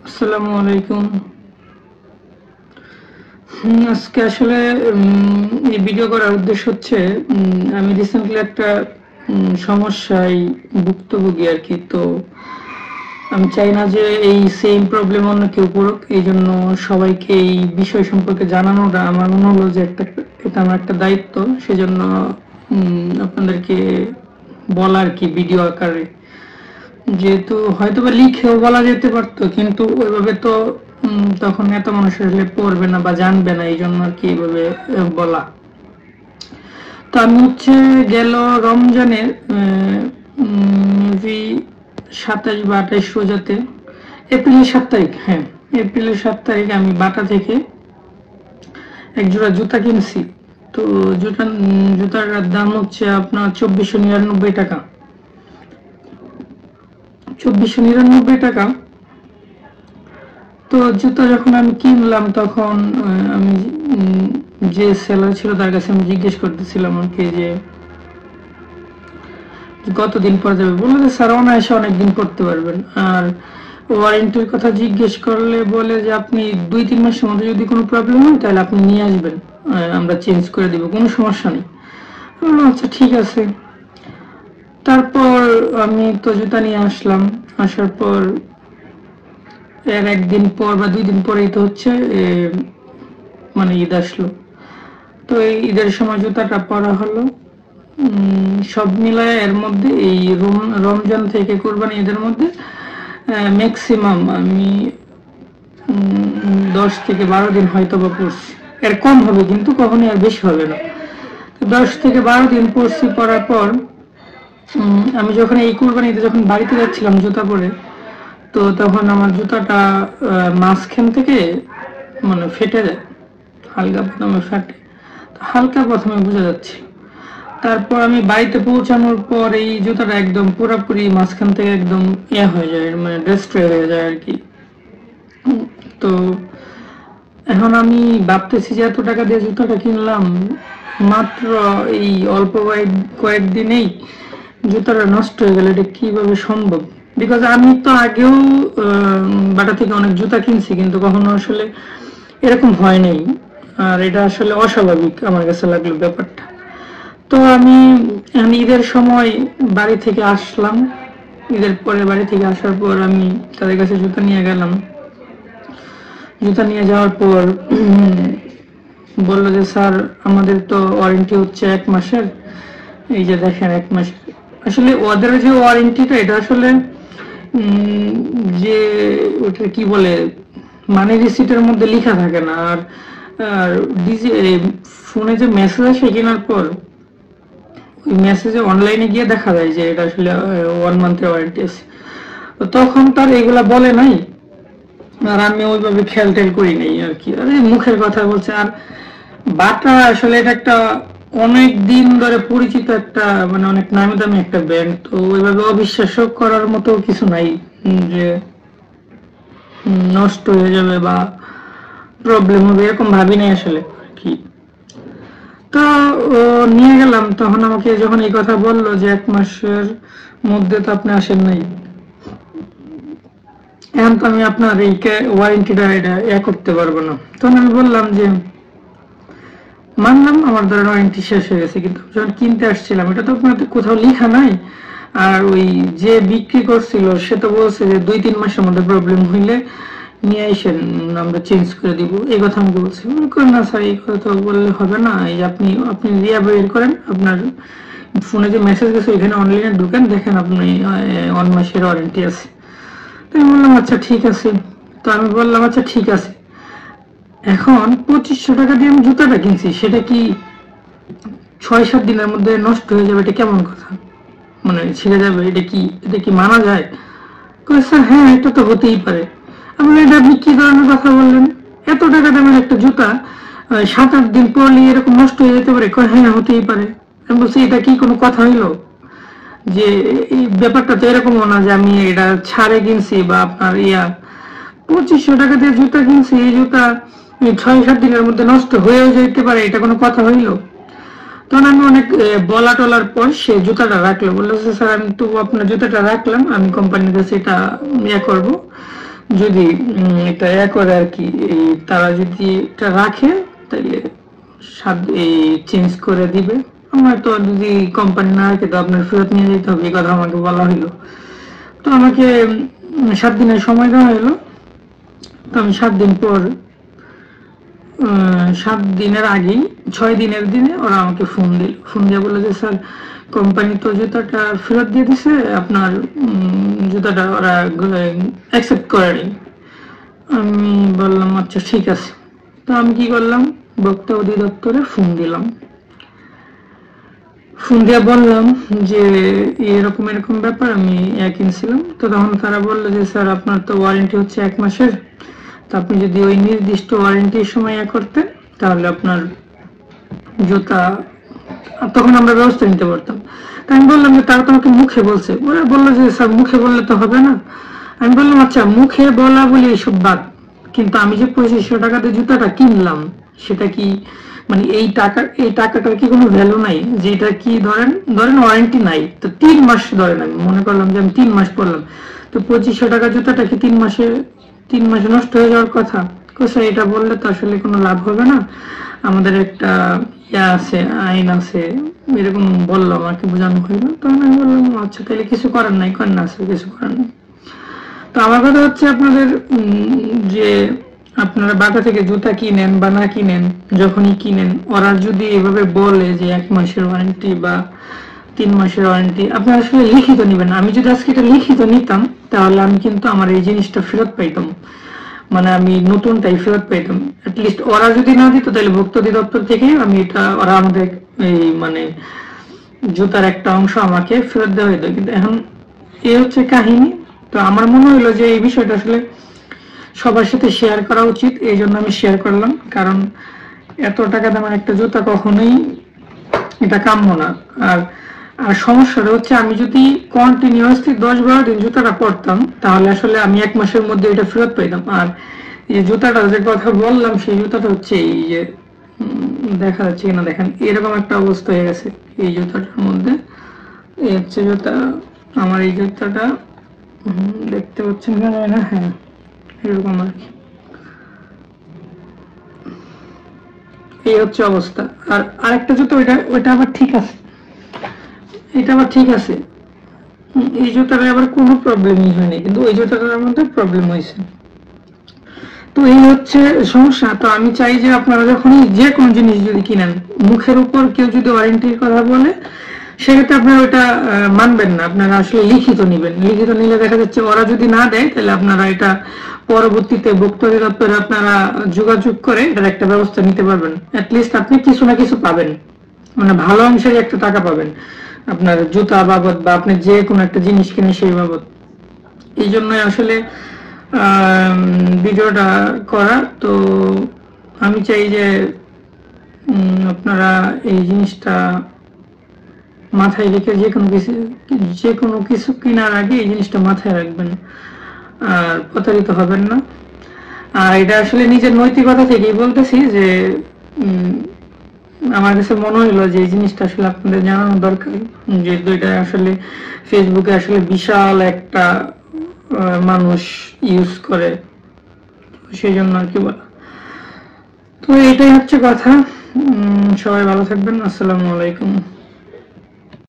আসসালামু আলাইকুম। আজকে আসলে এই ভিডিও করার উদ্দেশ্য হচ্ছে আমি রিসেন্টলি একটা সমস্যায় ভুক্তভোগী আর কি। তো আমি চাই না যে এই সেম প্রবলেম অন্য কেউ পড়ুক, এই জন্য সবাইকে এই বিষয় সম্পর্কে জানানোটা আমার মনে হলো যে এটা আমার একটা দায়িত্ব। সেজন্য আপনাদেরকে বলা আর কি ভিডিও আকারে, যেহেতু হয়তো বা লিখেও বলা যেতে পারতো, কিন্তু ওইভাবে তো তখন এত মানুষ আসলে পড়বে না বা জানবে না, এই জন্য আর কি এইভাবে বলা। তো আমি হচ্ছে গেল রমজানের মেবি 27 বা 28 রোজাতে, এপ্রিলের 7 তারিখ, হ্যাঁ এপ্রিলের 7 তারিখ আমি বাটা থেকে এক জোড়া জুতা কিনছি। তো জুতার দাম হচ্ছে আপনার 2499 টাকা। 2499 টাকা। তো জুতা যখন আমি কিনলাম তখন আমি যে সেলার ছিল তার কাছে আমি জিজ্ঞেস করতেছিলাম আমাকে যে কতদিন পর যাবে। বললো যে স্যার অনায়াসে অনেকদিন পড়তে পারবেন। আর ওয়ারেন্টির কথা জিজ্ঞেস করলে বলে যে আপনি 2-3 মাসের মধ্যে যদি কোনো প্রবলেম হয় তাহলে আপনি নিয়ে আসবেন, আমরা চেঞ্জ করে দিব, কোনো সমস্যা নেই। আচ্ছা ঠিক আছে। তারপর আমি তো জুতা নিয়ে আসলাম। আসার পর এর একদিন পর বা 2 দিন পরেই তো হচ্ছে মানে ঈদ আসলো। তো এই ঈদের সময় জুতাটা পরা হলো। সব মিলায় এর মধ্যে এই রমজান থেকে কোরবানি ঈদের মধ্যে ম্যাক্সিমাম আমি 10 থেকে 12 দিন হয়তো বা পড়ছি। এর কম হবে কিন্তু কখনই আর বেশি হবে না। 10 থেকে 12 দিন পড়ছি। পরার পর আমি যখন এই কোরবানিতে যখন বাড়িতে যাচ্ছিলাম জুতা পরে, তো তখন আমার জুতাটা মাঝখান থেকে মানে ফেটে যায়, হালকা প্রথমে ফাটে, হালকা প্রথমে বোঝা যাচ্ছে। তারপর আমি বাড়িতে পৌঁছানোর পর এই জুতাটা একদম পুরোপুরি মাঝখান থেকে একদম হয়ে যায়, মানে ডেস্ট্রয় হয়ে যায় আর কি। তো এখন আমি ভাবতেছি যে এত টাকা দিয়ে জুতাটা কিনলাম, মাত্র এই অল্প কয়েকদিনেই জুতাটা নষ্ট হয়ে গেল, এটা কিভাবে সম্ভব? বিকজ আমি তো আগেও বাটা থেকে অনেক জুতা কিনছি, কিন্তু কখনো আসলে এরকম হয় নাই। আর এটা আসলে অস্বাভাবিক আমার কাছে লাগলো ব্যাপারটা। তো আমি ঈদের সময় বাড়ি থেকে আসলাম। ঈদের পরে বাড়ি থেকে আসার পর আমি তাদের কাছে জুতা নিয়ে গেলাম। জুতা নিয়ে যাওয়ার পর বললো যে স্যার আমাদের তো ওয়ারেন্টি হচ্ছে 1 মাসের, এই যে দেখেন 1 মাস। আসলে ওদের যে ওয়ারেন্টিটা এটা আসলে যে ওটা কি বলে মানি রিসিটের মধ্যে লেখা থাকে না। আর ফোনে যে মেসেজ আসে কেনার পর ওই মেসেজে অনলাইনে গিয়ে দেখা যায় যে এটা আসলে 1 মান্থের ওয়ারেন্টি আছে। তো তখন তার এগুলা বলে নাই, আর আমি ওইভাবে খেয়াল টেল করি নাই আর কি। আরে মুখের কথা বলছে। আর বাটা আসলে এটা একটা অনেক দিন ধরে পরিচিত একটা মানে অনেক নামি দামি একটা ব্র্যান্ড। তো ওইভাবে অবিশ্বাস করার মতো কিছু নাই যে নষ্ট হয়ে যাবে বা প্রবলেম হবে, এরকম ভাবি নাই আসলে কি। তো নিয়ে গেলাম। তখন আমাকে যখন এই কথা বললো যে 1 মাসের মধ্যে তো আপনি আসেন নাই, এখন তো আমি আপনার এই ওয়ারেন্টিটা এটা করতে পারবো না। তখন আমি বললাম যে মানলাম আমার ধরেন ওয়ারেন্টি শেষ হয়ে গেছে, কিন্তু যখন কিনতে আসছিলাম এটা তো আপনার কোথাও লেখা নাই। আর ওই যে বিক্রি করছিল সে তো বলছে যে 2-3 মাসের মধ্যে প্রবলেম হইলে নিয়ে আসেন, আমরা চেঞ্জ করে দিব, এই কথা আমাকে বলছে। না স্যার এই কথা তো বললে হবে না, এই আপনি রিয়া বের করেন, আপনার ফোনে যে মেসেজ গেছে ওইখানে অনলাইনে ঢুকেন, দেখেন আপনি 1 মাসের ওয়ারেন্টি আছে। তো আমি বললাম আচ্ছা ঠিক আছে। তো আমি বললাম আচ্ছা ঠিক আছে, এখন 2500 টাকা দিয়ে আমি জুতাটা কিনছি, সেটা কি 6-7 দিনের মধ্যে নষ্ট হয়ে যাবে? এটা কেমন কথা? মানে ছিঁড়ে যাবে, এটা কি মানা যায়? স্যার হ্যাঁ এটা তো হতেই পারে। আমি এটা আপনি কি ধরনের কথা বললেন? এত টাকা দামের একটা জুতা 7-8 দিন পরলে এরকম নষ্ট হয়ে যেতে পারে? হ্যাঁ হতেই পারে। আমি বলছি এটা কি কোনো কথা হইলো? যে এই ব্যাপারটা তো এরকমও না যে আমি এটা ছাড়ে কিনছি বা আপনার 2500 টাকা দিয়ে জুতা কিনছি, এই জুতা 6-7 দিনের মধ্যে নষ্ট হয়েও যেতে পারে, এটা কোনো কথা হইলো? তখন আমি অনেক বলা টলার পর সে জুতাটা রাখলো। বললো স্যার আমি তো আপনার জুতাটা রাখলাম, আমি কোম্পানির কাছে এটা করবো, যদি এটা করে আর কি, তারা যদি এটা রাখে তাহলে এই চেঞ্জ করে দিবে। আমার তো যদি কোম্পানি না রাখে তো আপনার ফেরত নিয়ে যেতে হবে, এই কথা আমাকে বলা হলো। তো আমাকে 7 দিনের সময় দেওয়া হলো। তো আমি 7 দিন পর 7 দিনের আগেই 6 দিনের দিনে ওরা আমাকে ফোন দিয়ে বললো যে স্যার কোম্পানি তো জুতাটা ফেরত দিয়ে দিছে, আপনার জুতাটা ওরা অ্যাকসেপ্ট করেনি। আমি বললাম আচ্ছা ঠিক আছে। তো আমি কি করলাম, ভোক্তা অধিদপ্তরে ফোন দিলাম। ফোন দিয়ে বললাম যে এরকম এরকম ব্যাপার, আমি কিনছিলাম। তো তখন তারা বললো যে স্যার আপনার তো ওয়ারেন্টি হচ্ছে 1 মাসের, তো আপনি যদি ওই নির্দিষ্ট ওয়ারেন্টির সময় করতেন তাহলে আপনার জুতা, তখন আমরা ব্যবস্থা নিতে পারতাম। তাই আমি বললাম যে তারা তোমাকে মুখে বলছে। ওরা বললো যে স্যার মুখে বললে তো হবে না। আমি বললাম আচ্ছা মুখে বলা বলি এইসব বাদ, কিন্তু আমি যে 2500 টাকাতে জুতাটা কিনলাম সেটা কি মানে এই টাকাটার কি কোনো ভ্যালু নাই? যেটা কি ধরেন ওয়ারেন্টি নাই, তো 3 মাস ধরেন, আমি মনে করলাম যে আমি 3 মাস পরলাম, তো 2500 টাকা জুতাটা কি 3 মাসে নষ্ট হয়ে যাওয়ার কথা? স্যার এটা বললে তো আসলে কোনো লাভ হবে না, আমাদের একটা আছে, আইন আছে, এরকম বললো, আমাকে বোঝানো হইলো। তখন আমি বললাম আচ্ছা তাহলে কিছু করার নাই, কন্যা আছে কিছু করার নাই। তো আমার কথা হচ্ছে আপনাদের যে আপনারা বাটা থেকে জুতা কিনেন বা না কিনেন, যখনই কিনেন ওরা যদি এভাবে বলে যে 1 মাসের ওয়ারেন্টি বা 3 মাসের ওয়ারেন্টি, আপনারা আসলে লিখিত নেবেন। আমি যদি আজকে এটা লিখিত নিতাম তাহলে আমি কিন্তু আমার এই জিনিসটা ফেরত পাইতাম, মানে আমি নতুনটাই ফেরত পাইতাম। অ্যাটলিস্ট ওরা যদি না দিত তাহলে ভোক্তা অধিদপ্তর থেকে আমি এটা, ওরা আমাদের এই মানে জুতার একটা অংশ আমাকে ফেরত দেওয়া হইতো। কিন্তু এখন এই হচ্ছে কাহিনী। তো আমার মনে হলো যে এই বিষয়টা আসলে সবার সাথে শেয়ার করা উচিত, এই জন্য আমি শেয়ার করলাম। কারণ এত টাকা দামের একটা জুতা কখনোই এটা কাম্য না। আর আর সমস্যাটা হচ্ছে আমি যদি কন্টিনিউয়াসলি 10-12 দিন জুতাটা পরতাম তাহলে আসলে আমি 1 মাসের মধ্যে এটা ফেরত পাইতাম। আর এই জুতাটা যে কথা বললাম সেই জুতাটা হচ্ছে এই যে দেখা যাচ্ছে কিনা দেখেন, এরকম একটা অবস্থা হয়ে গেছে এই জুতাটার মধ্যে। এই হচ্ছে জুতা, আমার এই জুতাটা দেখতে পাচ্ছেন না? হ্যাঁ এরকম আর কি, এই হচ্ছে অবস্থা। আর আরেকটা জুতো ওইটা আবার ঠিক আছে, এটা আবার ঠিক আছে, এই জুতাটা আবার কোনো প্রবলেমই হয়নি, কিন্তু ওই জুতাটার মধ্যে প্রবলেম হয়েছে। তো এই হচ্ছে সমস্যা। তো আমি চাই যে আপনারা যখনই যে কোনো জিনিস যদি কিনেন, মুখের উপর কেউ যদি ওয়ারেন্টির কথা বলে সেক্ষেত্রে আপনারা ওইটা মানবেন না, আপনারা আসলে লিখিত নেবেন। লিখিত নিলে দেখা যাচ্ছে ওরা যদি না দেয় তাহলে আপনারা এটা পরবর্তীতে ভোক্তা অধিদপ্তরে আপনারা যোগাযোগ করে এটার একটা ব্যবস্থা নিতে পারবেন। অ্যাটলিস্ট আপনি কিছু না কিছু পাবেন, মানে ভালো অংশের একটা টাকা পাবেন আপনার জুতা বাবদ বা আপনি যে কোনো একটা জিনিস কিনে সেই বাবদ। এই জন্যই আসলে ভিডিওটা করা। তো আমি চাই যে আপনারা এই জিনিসটা মাথায় রেখে যে কোনো কিছু কেনার আগে এই জিনিসটা মাথায় রাখবেন, আর প্রতারিত হবেন না। আর এটা আসলে নিজের নৈতিকতা থেকেই বলতেছি যে আমার কাছে মনে হলো যে এই জিনিসটা আসলে আপনাদের জানানো দরকার, যেহেতু এটা আসলে ফেসবুকে আসলে বিশাল একটা মানুষ ইউজ করে, সেই জন্য আর কি বলা। তো এটাই হচ্ছে কথা। সবাই ভালো থাকবেন। আসসালামু আলাইকুম।